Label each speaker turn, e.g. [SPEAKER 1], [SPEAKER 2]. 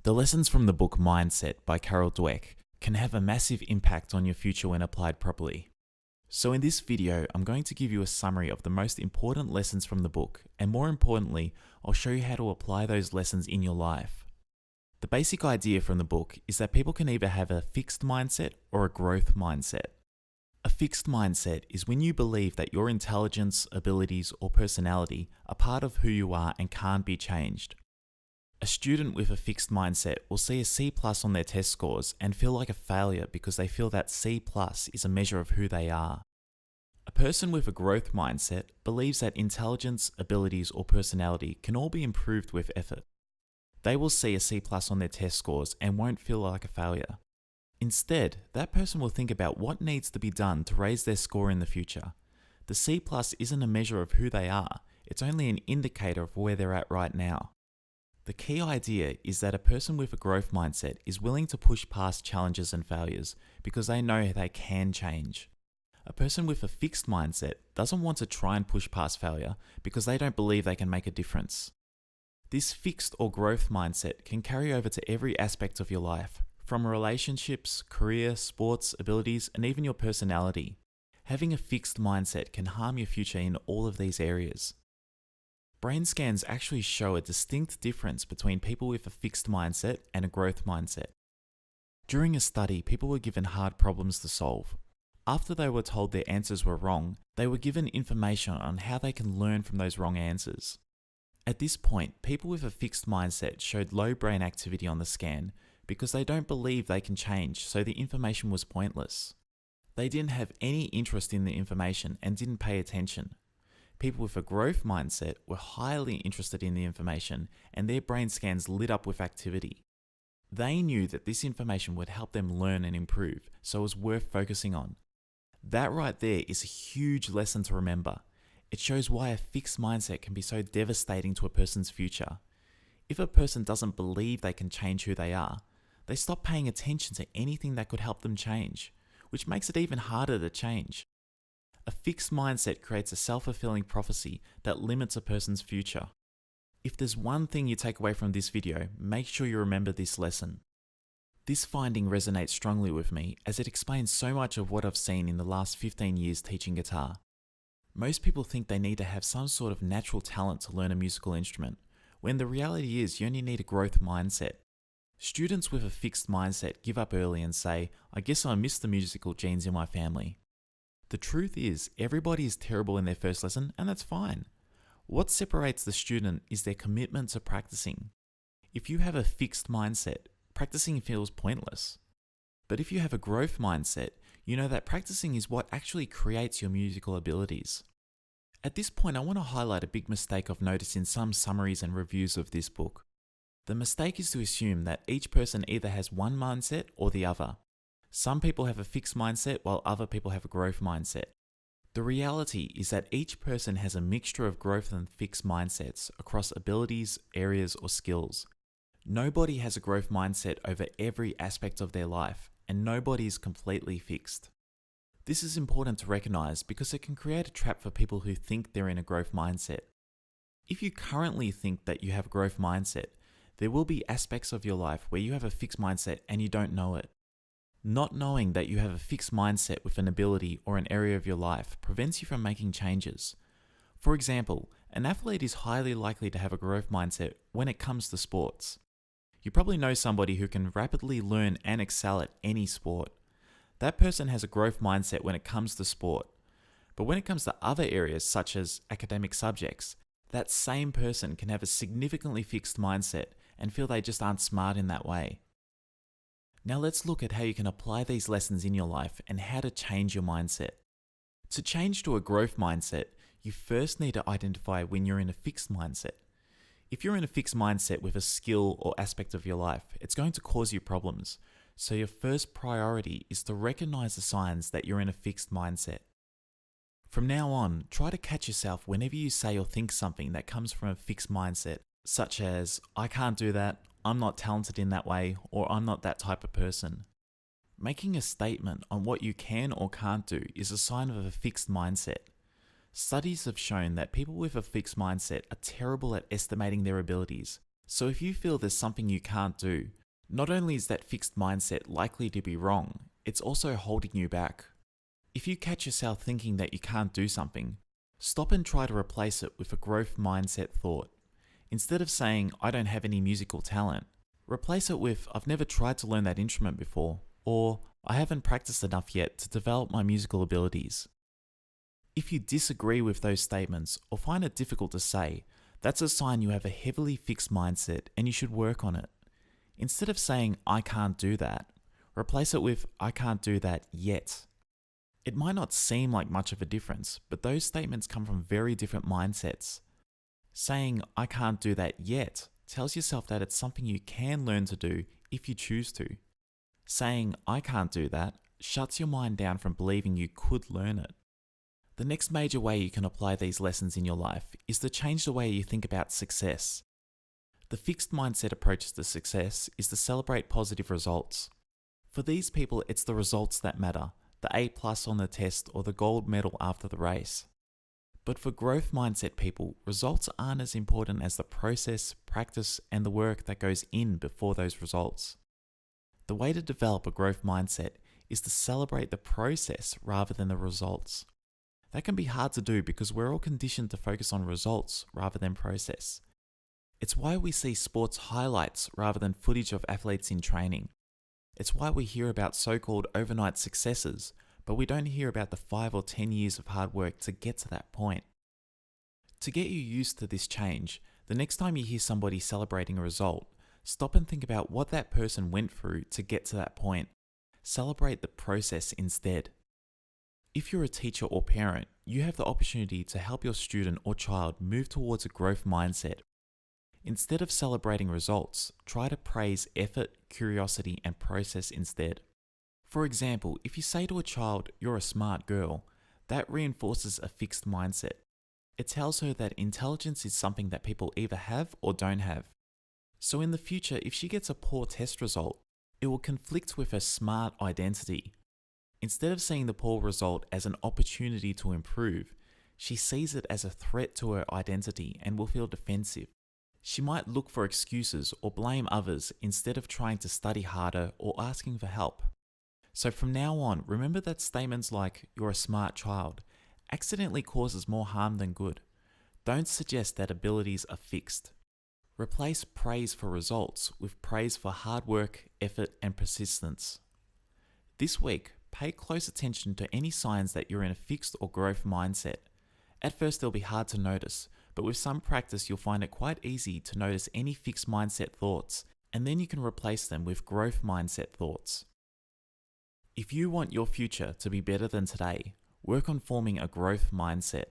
[SPEAKER 1] The lessons from the book Mindset by Carol Dweck can have a massive impact on your future when applied properly. So in this video, I'm going to give you a summary of the most important lessons from the book, and more importantly, I'll show you how to apply those lessons in your life. The basic idea from the book is that people can either have a fixed mindset or a growth mindset. A fixed mindset is when you believe that your intelligence, abilities, or personality are part of who you are and can't be changed. A student with a fixed mindset will see a C+ on their test scores and feel like a failure because they feel that C+ is a measure of who they are. A person with a growth mindset believes that intelligence, abilities, or personality can all be improved with effort. They will see a C+ on their test scores and won't feel like a failure. Instead, that person will think about what needs to be done to raise their score in the future. The C+ isn't a measure of who they are, it's only an indicator of where they're at right now. The key idea is that a person with a growth mindset is willing to push past challenges and failures because they know they can change. A person with a fixed mindset doesn't want to try and push past failure because they don't believe they can make a difference. This fixed or growth mindset can carry over to every aspect of your life, from relationships, career, sports, abilities, and even your personality. Having a fixed mindset can harm your future in all of these areas. Brain scans actually show a distinct difference between people with a fixed mindset and a growth mindset. During a study, people were given hard problems to solve. After they were told their answers were wrong, they were given information on how they can learn from those wrong answers. At this point, people with a fixed mindset showed low brain activity on the scan because they don't believe they can change, so the information was pointless. They didn't have any interest in the information and didn't pay attention. People with a growth mindset were highly interested in the information and their brain scans lit up with activity. They knew that this information would help them learn and improve, so it was worth focusing on. That right there is a huge lesson to remember. It shows why a fixed mindset can be so devastating to a person's future. If a person doesn't believe they can change who they are, they stop paying attention to anything that could help them change, which makes it even harder to change. A fixed mindset creates a self-fulfilling prophecy that limits a person's future. If there's one thing you take away from this video, make sure you remember this lesson. This finding resonates strongly with me as it explains so much of what I've seen in the last 15 years teaching guitar. Most people think they need to have some sort of natural talent to learn a musical instrument, when the reality is you only need a growth mindset. Students with a fixed mindset give up early and say, "I guess I missed the musical genes in my family." The truth is, everybody is terrible in their first lesson, and that's fine. What separates the student is their commitment to practicing. If you have a fixed mindset, practicing feels pointless. But if you have a growth mindset, you know that practicing is what actually creates your musical abilities. At this point, I want to highlight a big mistake I've noticed in some summaries and reviews of this book. The mistake is to assume that each person either has one mindset or the other. Some people have a fixed mindset while other people have a growth mindset. The reality is that each person has a mixture of growth and fixed mindsets across abilities, areas, or skills. Nobody has a growth mindset over every aspect of their life, and nobody is completely fixed. This is important to recognize because it can create a trap for people who think they're in a growth mindset. If you currently think that you have a growth mindset, there will be aspects of your life where you have a fixed mindset and you don't know it. Not knowing that you have a fixed mindset with an ability or an area of your life prevents you from making changes. For example, an athlete is highly likely to have a growth mindset when it comes to sports. You probably know somebody who can rapidly learn and excel at any sport. That person has a growth mindset when it comes to sport. But when it comes to other areas such as academic subjects, that same person can have a significantly fixed mindset and feel they just aren't smart in that way. Now let's look at how you can apply these lessons in your life and how to change your mindset. To change to a growth mindset, you first need to identify when you're in a fixed mindset. If you're in a fixed mindset with a skill or aspect of your life, it's going to cause you problems. So your first priority is to recognize the signs that you're in a fixed mindset. From now on, try to catch yourself whenever you say or think something that comes from a fixed mindset, such as, "I can't do that," "I'm not talented in that way," or "I'm not that type of person." Making a statement on what you can or can't do is a sign of a fixed mindset. Studies have shown that people with a fixed mindset are terrible at estimating their abilities. So if you feel there's something you can't do, not only is that fixed mindset likely to be wrong, it's also holding you back. If you catch yourself thinking that you can't do something, stop and try to replace it with a growth mindset thought. Instead of saying, I don't have any musical talent, replace it with, I've never tried to learn that instrument before, or I haven't practiced enough yet to develop my musical abilities. If you disagree with those statements or find it difficult to say, that's a sign you have a heavily fixed mindset and you should work on it. Instead of saying, I can't do that, replace it with, I can't do that yet. It might not seem like much of a difference, but those statements come from very different mindsets. Saying, I can't do that yet, tells yourself that it's something you can learn to do if you choose to. Saying, I can't do that, shuts your mind down from believing you could learn it. The next major way you can apply these lessons in your life is to change the way you think about success. The fixed mindset approach to success is to celebrate positive results. For these people, it's the results that matter, the A+ on the test or the gold medal after the race. But for growth mindset people, results aren't as important as the process, practice, and the work that goes in before those results. The way to develop a growth mindset is to celebrate the process rather than the results. That can be hard to do because we're all conditioned to focus on results rather than process. It's why we see sports highlights rather than footage of athletes in training. It's why we hear about so-called overnight successes, but we don't hear about the 5 or 10 years of hard work to get to that point. To get you used to this change, the next time you hear somebody celebrating a result, stop and think about what that person went through to get to that point. Celebrate the process instead. If you're a teacher or parent, you have the opportunity to help your student or child move towards a growth mindset. Instead of celebrating results, try to praise effort, curiosity, and process instead. For example, if you say to a child, you're a smart girl, that reinforces a fixed mindset. It tells her that intelligence is something that people either have or don't have. So in the future, if she gets a poor test result, it will conflict with her smart identity. Instead of seeing the poor result as an opportunity to improve, she sees it as a threat to her identity and will feel defensive. She might look for excuses or blame others instead of trying to study harder or asking for help. So from now on, remember that statements like, you're a smart child, accidentally causes more harm than good. Don't suggest that abilities are fixed. Replace praise for results with praise for hard work, effort, and persistence. This week, pay close attention to any signs that you're in a fixed or growth mindset. At first, they'll be hard to notice, but with some practice, you'll find it quite easy to notice any fixed mindset thoughts, and then you can replace them with growth mindset thoughts. If you want your future to be better than today, work on forming a growth mindset.